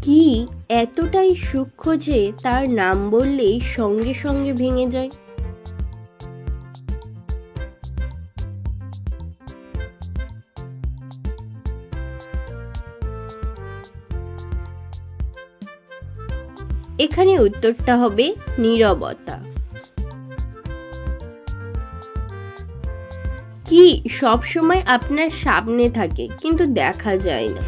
কি এতটাই সূক্ষ্ম যে তার নাম বললেই সঙ্গে সঙ্গে ভেঙে যায়? এখানে উত্তরটা হবে নীরবতা। কি সব সময় আপনার সামনে থাকে কিন্তু দেখা যায় না?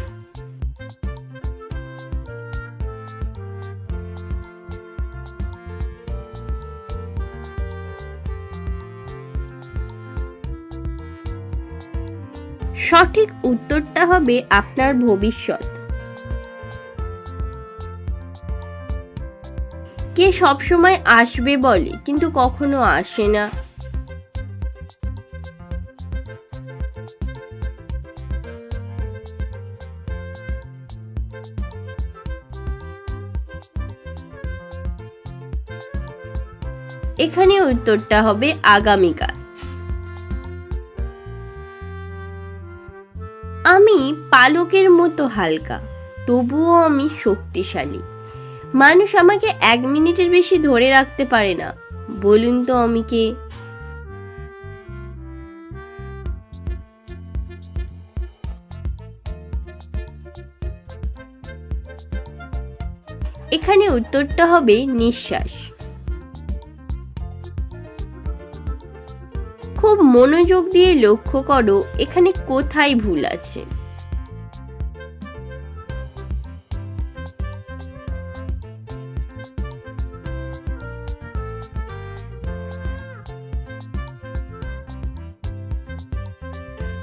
সঠিক উত্তরটা হবে আপনার ভবিষ্যৎ। কে সব সময় আসবে বলে কিন্তু কখনো আসে না? এখানে উত্তরটা হবে আগামীকাল। আমি পালকের মতো হালকা, তবুও আমি শক্তিশালী। মানুষ আমাকে 1 মিনিটের বেশি ধরে রাখতে পারে না। বলুন তো আমি কে? এখানে উত্তরটা হবে নিঃশ্বাস। খুব মনোযোগ দিয়ে লক্ষ্য করো, এখানে কোথায় ভুল আছে।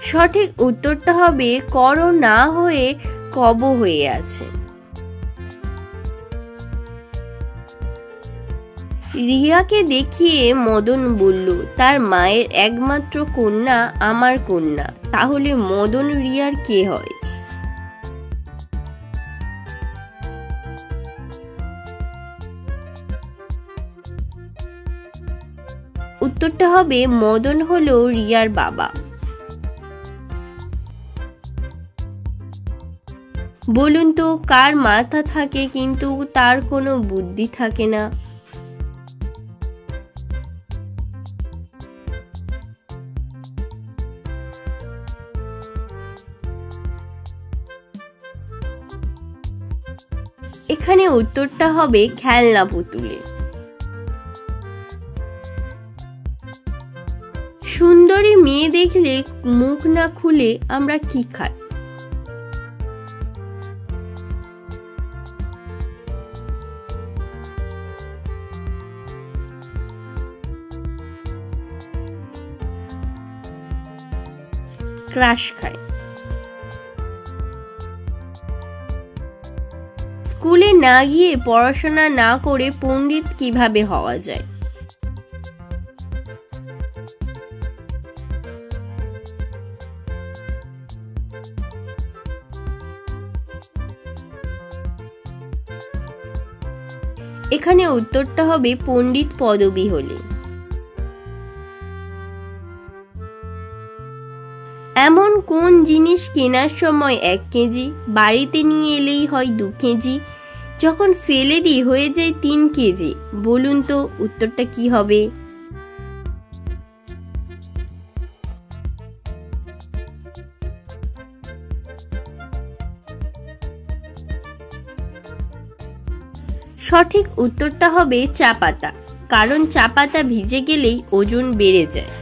সঠিক উত্তরটা হবে করো না হয়ে কব হয়ে আছে। রিয়াকে দেখিয়ে মদন বলল, তার মায়ের একমাত্র কন্যা আমার কন্যা। তাহলে মদন রিয়ার কে হয়? উত্তরটা হবে মদন হলো রিয়ার বাবা। বলুন তো কার মাথা থাকে কিন্তু তার কোনো বুদ্ধি থাকে না? এখানে উত্তরটা হবে খেলনা পুতুলে। সুন্দরী মেয়ে দেখলে মুখ না খুলে আমরা কি খাই? ক্রাশ খায়। স্কুলে না গিয়ে পড়াশোনা না করে পণ্ডিত কিভাবে হওয়া যায়? এখানে উত্তরটা হবে পণ্ডিত পদবী হলে। এমন কোন জিনিস কেনার সময় 1 কেজি, বাড়িতে নিয়ে এলেই হয় 2 কেজি, যখন ফেলে দিই হয়ে যায় 3 কেজি? বলুন তো উত্তরটা কি হবে? সঠিক উত্তরটা হবে চা পাতা, কারণ চা পাতা ভিজে গেলেই ওজন বেড়ে যায়।